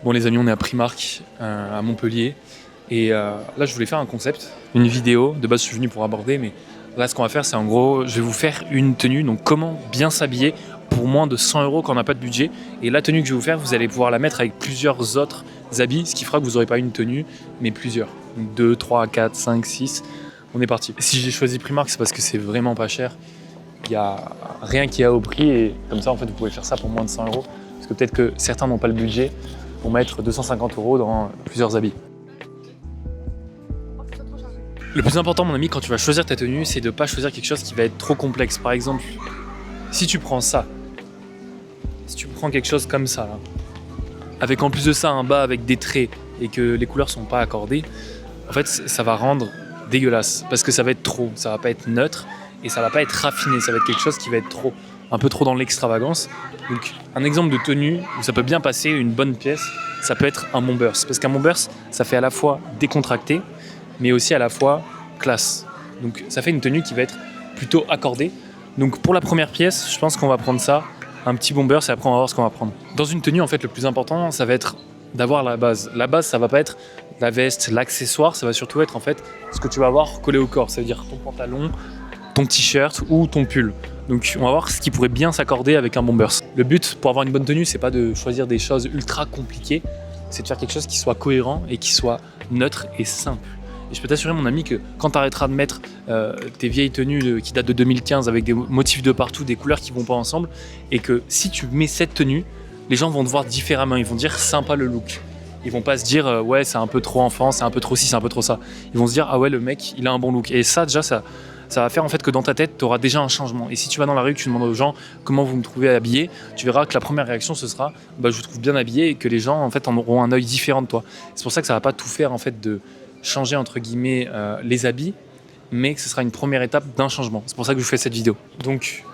Bon les amis, on est à Primark, à Montpellier. Et là, je voulais faire un concept, une vidéo. De base, je suis venu pour aborder, mais là, ce qu'on va faire, c'est en gros, je vais vous faire une tenue. Donc, comment bien s'habiller pour moins de 100 € quand on n'a pas de budget. Et la tenue que je vais vous faire, vous allez pouvoir la mettre avec plusieurs autres habits, ce qui fera que vous n'aurez pas une tenue, mais plusieurs. Donc 2, 3, 4, 5, 6. On est parti. Si j'ai choisi Primark, c'est parce que c'est vraiment pas cher. Il n'y a rien qui est à haut prix. Et comme ça, en fait, vous pouvez faire ça pour moins de 100 €. Parce que peut-être que certains n'ont pas le budget pour mettre 250 € dans plusieurs habits. Le plus important, mon ami, quand tu vas choisir ta tenue, c'est de ne pas choisir quelque chose qui va être trop complexe. Par exemple, si tu prends ça, si tu prends quelque chose comme ça, là, avec en plus de ça un bas avec des traits et que les couleurs sont pas accordées, en fait, ça va rendre dégueulasse parce que ça va être trop, ça va pas être neutre et ça va pas être raffiné. Ça va être quelque chose qui va être trop, un peu trop dans l'extravagance. Donc, un exemple de tenue où ça peut bien passer, une bonne pièce, ça peut être un bombers. Parce qu'un bombers, ça fait à la fois décontracté, mais aussi à la fois classe. Donc ça fait une tenue qui va être plutôt accordée. Donc pour la première pièce, je pense qu'on va prendre ça, un petit bomber, et après on va voir ce qu'on va prendre. Dans une tenue, en fait, le plus important, ça va être d'avoir la base. La base, ça va pas être la veste, l'accessoire, ça va surtout être en fait ce que tu vas avoir collé au corps. Ça veut dire ton pantalon, ton t-shirt ou ton pull. Donc on va voir ce qui pourrait bien s'accorder avec un bombers. Le but pour avoir une bonne tenue, c'est pas de choisir des choses ultra compliquées, c'est de faire quelque chose qui soit cohérent et qui soit neutre et simple. Et je peux t'assurer, mon ami, que quand tu arrêteras de mettre tes vieilles tenues qui datent de 2015 avec des motifs de partout, des couleurs qui vont pas ensemble, et que si tu mets cette tenue, les gens vont te voir différemment. Ils vont dire sympa le look. Ils vont pas se dire ouais, c'est un peu trop enfant, c'est un peu trop ci, c'est un peu trop ça. Ils vont se dire ah ouais, le mec, il a un bon look. Et ça, déjà, ça va faire en fait que dans ta tête, tu auras déjà un changement. Et si tu vas dans la rue, que tu demandes aux gens comment vous me trouvez habillé, tu verras que la première réaction ce sera bah, je vous trouve bien habillé, et que les gens en fait en auront un œil différent de toi. C'est pour ça que ça va pas tout faire en fait de changer entre guillemets les habits, mais que ce sera une première étape d'un changement. C'est pour ça que je vous fais cette vidéo. Donc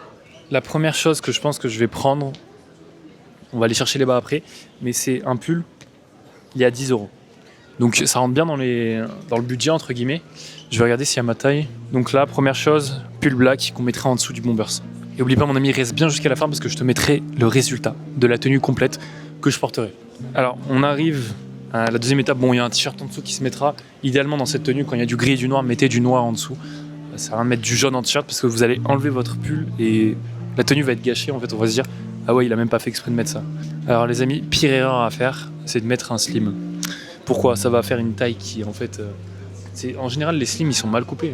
la première chose que je pense que je vais prendre, on va aller chercher les bas après, mais c'est un pull, il est à 10 €. Donc ça rentre bien dans le budget entre guillemets. Je vais regarder s'il y a ma taille. Donc là, première chose, pull black qu'on mettra en dessous du bombers. Et oublie pas mon ami, reste bien jusqu'à la fin parce que je te mettrai le résultat de la tenue complète que je porterai. Alors on arrive à la deuxième étape. Bon, il y a un t-shirt en dessous qui se mettra. Idéalement dans cette tenue, quand il y a du gris et du noir, mettez du noir en dessous. Ça sert à rien de mettre du jaune en t-shirt parce que vous allez enlever votre pull et la tenue va être gâchée. En fait, on va se dire ah ouais, il a même pas fait exprès de mettre ça. Alors les amis, pire erreur à faire, c'est de mettre un slim. Pourquoi ? Ça va faire une taille qui en fait en général les slims ils sont mal coupés.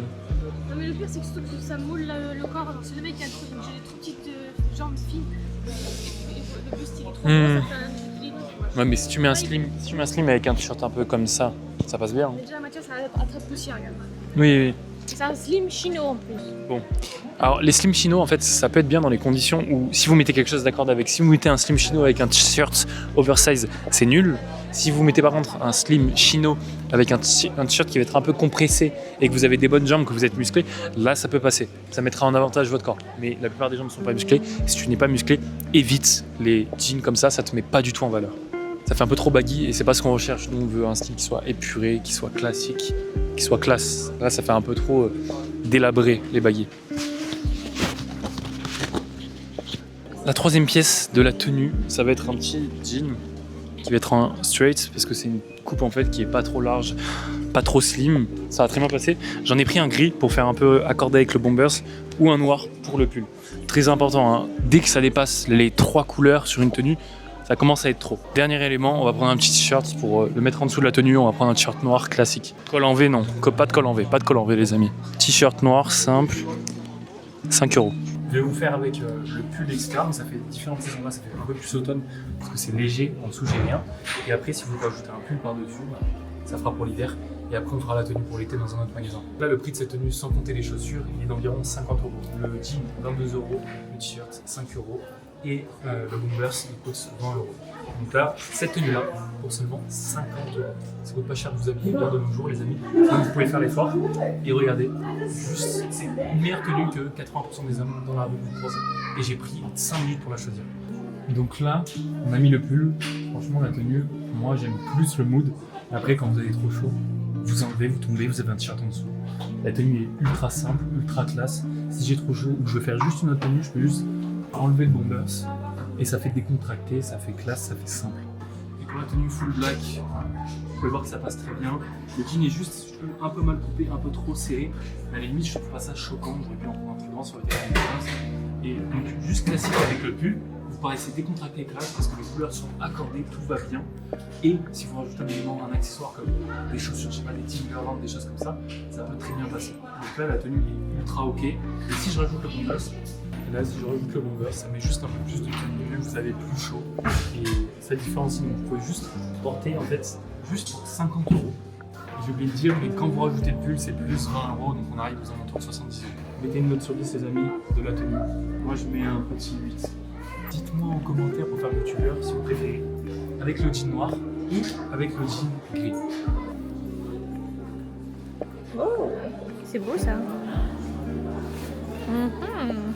Non mais le pire c'est que surtout que ça moule le corps. Alors, si le mec a trop, j'ai des trop petites jambes fines, le buste il est trop gros, ça fait un équilibre. Ouais, mais si tu mets un slim avec un t-shirt un peu comme ça passe bien. Hein. Déjà Mathieu ça a très poussière, regarde. Oui. C'est un slim chino en plus. Bon. Alors les slim chino en fait ça peut être bien dans les conditions où si vous mettez quelque chose d'accordé avec, si vous mettez un slim chino avec un t-shirt oversize c'est nul. Si vous mettez par contre un slim chino avec un t-shirt qui va être un peu compressé et que vous avez des bonnes jambes, que vous êtes musclé, là ça peut passer. Ça mettra en avantage votre corps. Mais la plupart des gens ne sont pas musclés. Si tu n'es pas musclé, évite les jeans comme ça te met pas du tout en valeur. Ça fait un peu trop baggy et c'est pas ce qu'on recherche. Nous on veut un style qui soit épuré, qui soit classique, qui soit classe. Là ça fait un peu trop délabré les baggy. La troisième pièce de la tenue, ça va être un petit jean qui va être en straight parce que c'est une coupe en fait qui est pas trop large, pas trop slim. Ça va très bien passer. J'en ai pris un gris pour faire un peu accordé avec le bombers ou un noir pour le pull. Très important, hein. Dès que ça dépasse les 3 couleurs sur une tenue, ça commence à être trop. Dernier élément, on va prendre un petit t-shirt pour le mettre en dessous de la tenue. On va prendre un t-shirt noir classique. Col en V, non. Pas de col en V, les amis. T-shirt noir simple, 5 €. Je vais vous faire avec le pull externe, ça fait différentes saisons là, ça fait un peu plus automne parce que c'est léger, en dessous j'ai rien. Et après si vous rajoutez un pull par-dessus, ça fera pour l'hiver. Et après on fera la tenue pour l'été dans un autre magasin. Là le prix de cette tenue sans compter les chaussures, il est d'environ 50 €. Le jean 22 €, le t-shirt 5 € et le bombers il coûte 20 €. Donc là, cette tenue-là, pour seulement 50 €. Ça coûte pas cher de vous habiller bien de nos jours, les amis. Donc vous pouvez faire l'effort. Et regardez, juste, c'est une meilleure tenue que 80% des hommes dans la rue vous croisez. Et j'ai pris 5 minutes pour la choisir. Donc là, on a mis le pull. Franchement, la tenue, moi j'aime plus le mood. Après, quand vous avez trop chaud, vous enlevez, vous tombez, vous avez un t-shirt en dessous. La tenue est ultra simple, ultra classe. Si j'ai trop chaud ou que je veux faire juste une autre tenue, je peux juste enlever le bombers. Et ça fait décontracté, ça fait classe, ça fait simple. Et pour la tenue full black, vous pouvez voir que ça passe très bien. Le jean est juste, je trouve, un peu mal coupé, un peu trop serré. Mais à la limite, je trouve pas ça choquant. J'aurais pu en prendre un plus grand sur le terrain. Et donc, juste classique avec le pull. Vous paraissez décontracté et classe parce que les couleurs sont accordées, tout va bien. Et si vous rajoutez un élément, un accessoire comme des chaussures, je sais pas, des Timberland, des choses comme ça peut très bien passer. Donc là, la tenue est ultra ok. Et si je rajoute le Converse, et là, si je rajoute le Converse, ça met juste un peu plus de tenue, vous avez plus chaud. Et ça différencie. Donc vous pouvez juste porter en fait juste pour 50 €. J'ai oublié de dire, mais quand vous rajoutez le pull, c'est plus 20 €, donc on arrive aux alentours de 70 €. Mettez une note sur 10, les amis, de la tenue. Moi, je mets un petit 8. Dites-moi en commentaire pour faire le youtubeur si vous préférez avec le jean noir ou avec le jean gris. Oh, c'est beau ça. Mhm.